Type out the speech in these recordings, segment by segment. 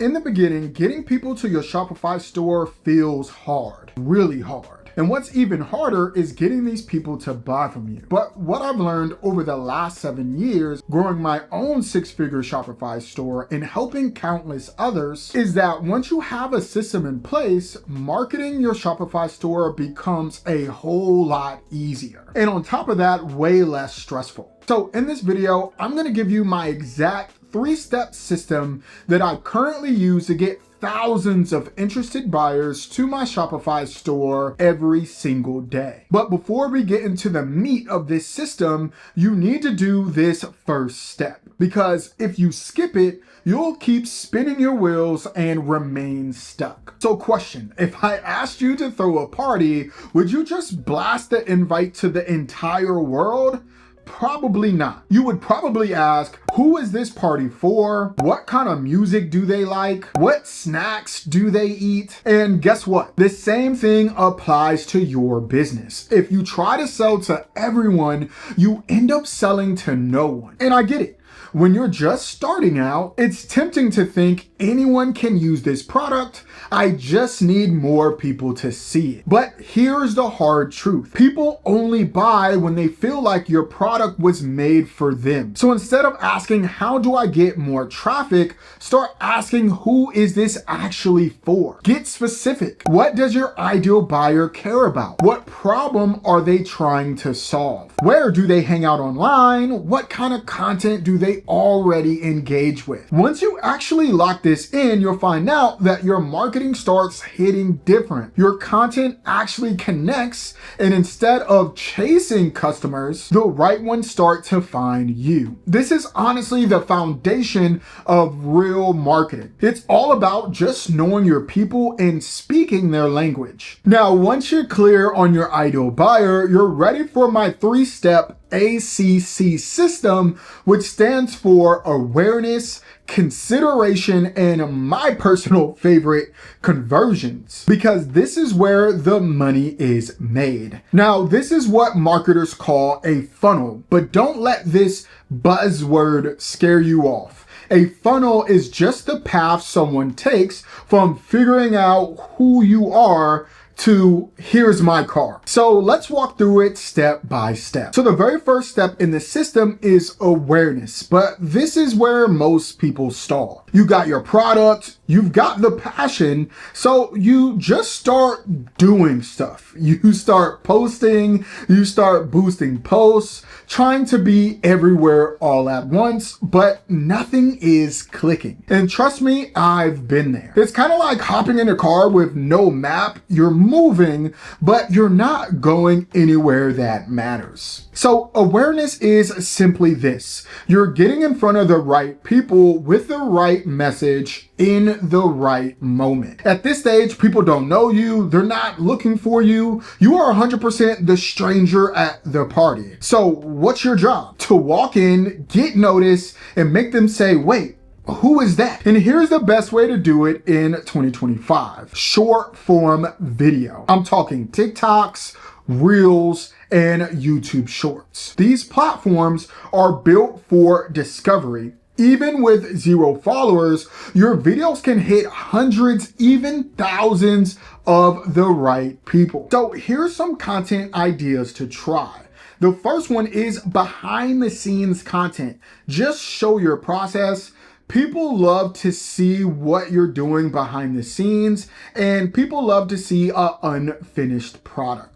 In the beginning, getting people to your Shopify store feels hard, really hard. And what's even harder is getting these people to buy from you. But what I've learned over the last 7 years, growing my own 6-figure Shopify store and helping countless others, is that once you have a system in place, marketing your Shopify store becomes a whole lot easier. And on top of that, way less stressful. So in this video, I'm gonna give you my exact 3-step system that I currently use to get thousands of interested buyers to my Shopify store every single day. But before we get into the meat of this system, you need to do this first step, because if you skip it, you'll keep spinning your wheels and remain stuck. So question, if I asked you to throw a party, would you just blast the invite to the entire world? Probably not. You would probably ask, who is this party for? What kind of music do they like? What snacks do they eat? And guess what? The same thing applies to your business. If you try to sell to everyone, you end up selling to no one. And I get it. When you're just starting out, it's tempting to think anyone can use this product. I just need more people to see it. But here's the hard truth. People only buy when they feel like your product was made for them. So instead of asking, how do I get more traffic? Start asking, who is this actually for? Get specific. What does your ideal buyer care about? What problem are they trying to solve? Where do they hang out online? What kind of content do they already engage with? Once you actually lock this in, you'll find out that your marketing starts hitting different. Your content actually connects, and instead of chasing customers, the right ones start to find you. This is honestly the foundation of real marketing. It's all about just knowing your people and speaking their language. Now, once you're clear on your ideal buyer, you're ready for my 3-step A.C.C system, which stands for awareness, consideration, and my personal favorite, conversions, because this is where the money is made. Now, this is what marketers call a funnel, but don't let this buzzword scare you off. A funnel is just the path someone takes from figuring out who you are to here's my car. So let's walk through it step by step. So the very first step in the system is awareness, but this is where most people stall. You got your product, you've got the passion, so you just start doing stuff. You start posting, you start boosting posts, trying to be everywhere all at once, but nothing is clicking. And trust me, I've been there. It's kind of like hopping in a car with no map. You're moving, but you're not going anywhere that matters. So awareness is simply this. You're getting in front of the right people with the right message in the right moment. At this stage, people don't know you. They're not looking for you. You are 100% the stranger at the party. So what's your job? To walk in, get noticed, and make them say, wait, who is that? And here's the best way to do it in 2025. Short form video. I'm talking TikToks, Reels, and YouTube Shorts. These platforms are built for discovery. Even with 0 followers, your videos can hit hundreds, even thousands of the right people. So here's some content ideas to try. The first one is behind the scenes content. Just show your process. People love to see what you're doing behind the scenes, and people love to see an unfinished product.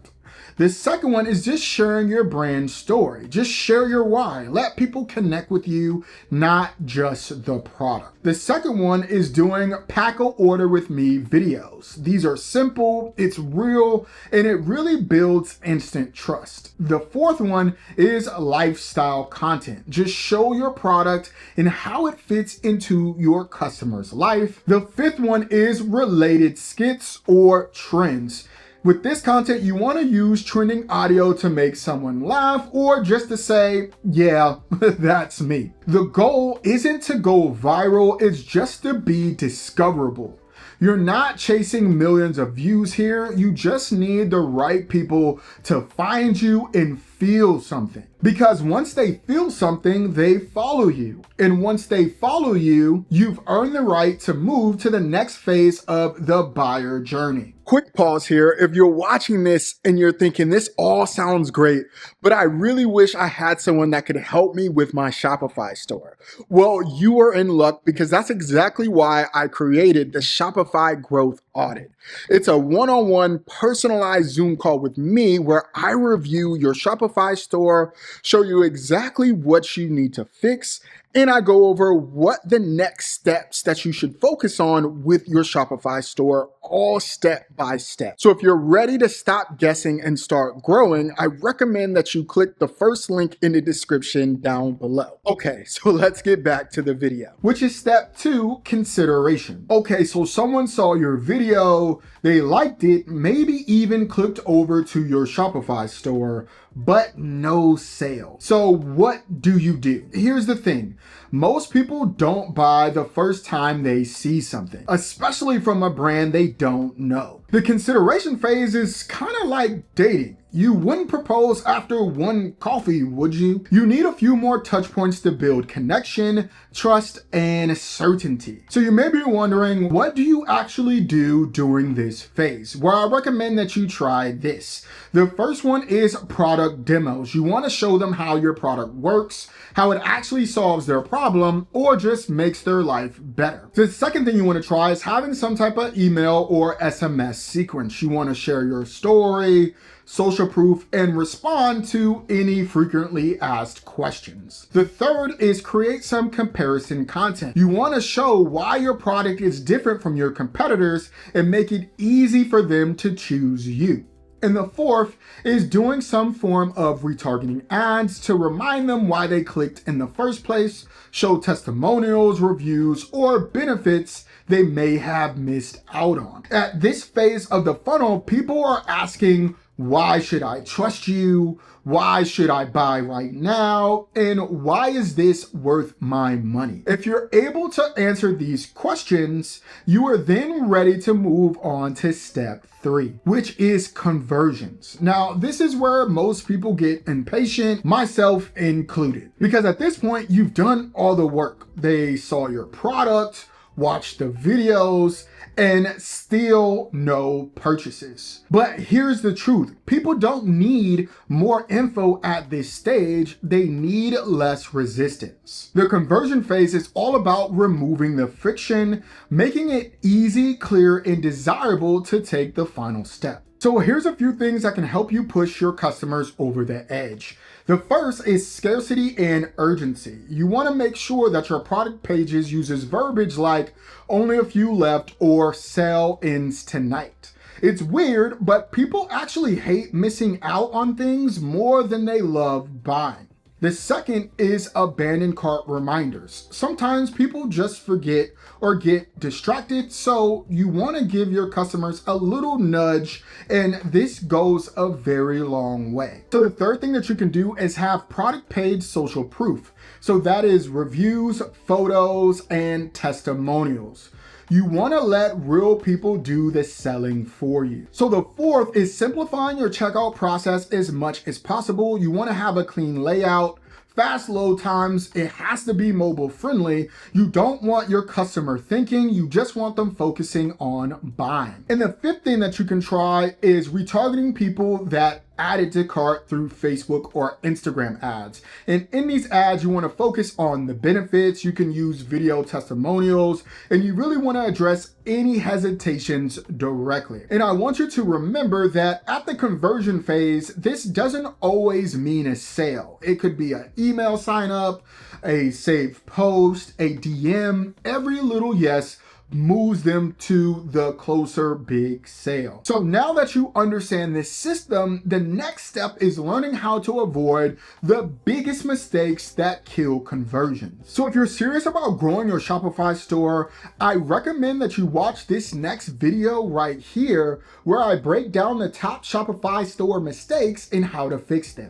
The second one is just sharing your brand story. Just share your why. Let people connect with you, not just the product. The second one is doing pack a order with me videos. These are simple, it's real, and it really builds instant trust. The fourth one is lifestyle content. Just show your product and how it fits into your customer's life. The fifth one is related skits or trends. With this content, you want to use trending audio to make someone laugh or just to say, yeah, that's me. The goal isn't to go viral, it's just to be discoverable. You're not chasing millions of views here. You just need the right people to find you and feel something. Because once they feel something, they follow you. And once they follow you, you've earned the right to move to the next phase of the buyer journey. Quick pause here. If you're watching this and you're thinking this all sounds great, but I really wish I had someone that could help me with my Shopify store. Well, you are in luck, because that's exactly why I created the Shopify Growth Audit. It's a one-on-one personalized Zoom call with me where I review your Shopify store, show you exactly what you need to fix, and I go over what the next steps that you should focus on with your Shopify store, all step by step. So if you're ready to stop guessing and start growing, I recommend that you click the first link in the description down below. Okay, so let's get back to the video, which is step 2, consideration. Okay, so someone saw your video, they liked it, maybe even clicked over to your Shopify store, but no sale. So what do you do? Here's the thing. Most people don't buy the first time they see something, especially from a brand they don't know. The consideration phase is kind of like dating. You wouldn't propose after one coffee, would you? You need a few more touch points to build connection, trust, and certainty. So you may be wondering, what do you actually do during this phase? Well, I recommend that you try this. The first one is product demos. You want to show them how your product works, how it actually solves their problem, or just makes their life better. The second thing you want to try is having some type of email or SMS sequence. You want to share your story, social proof, and respond to any frequently asked questions. The third is create some comparison content. You want to show why your product is different from your competitors and make it easy for them to choose you. And the fourth is doing some form of retargeting ads to remind them why they clicked in the first place, show testimonials, reviews, or benefits they may have missed out on. At this phase of the funnel, people are asking, why should I trust you? Why should I buy right now? And why is this worth my money? If you're able to answer these questions, you are then ready to move on to step 3, which is conversions. Now, this is where most people get impatient, myself included, because at this point, you've done all the work. They saw your product, watched the videos, and still no purchases. But here's the truth. People don't need more info at this stage. They need less resistance. The conversion phase is all about removing the friction, making it easy, clear, and desirable to take the final step. So here's a few things that can help you push your customers over the edge. The first is scarcity and urgency. You want to make sure that your product pages uses verbiage like only a few left or sale ends tonight. It's weird, but people actually hate missing out on things more than they love buying. The second is abandoned cart reminders. Sometimes people just forget or get distracted, so you want to give your customers a little nudge, and this goes a very long way. So the third thing that you can do is have product page social proof. So that is reviews, photos, and testimonials. You want to let real people do the selling for you. So the fourth is simplifying your checkout process as much as possible. You want to have a clean layout, fast load times. It has to be mobile friendly. You don't want your customer thinking, you just want them focusing on buying. And the fifth thing that you can try is retargeting people that added to cart through Facebook or Instagram ads. And in these ads, you want to focus on the benefits. You can use video testimonials, and you really want to address any hesitations directly. And I want you to remember that at the conversion phase, this doesn't always mean a sale. It could be an email sign up, a saved post, a DM. Every little yes moves them to the closer big sale. So now that you understand this system, the next step is learning how to avoid the biggest mistakes that kill conversions. So if you're serious about growing your Shopify store, I recommend that you watch this next video right here, where I break down the top Shopify store mistakes and how to fix them.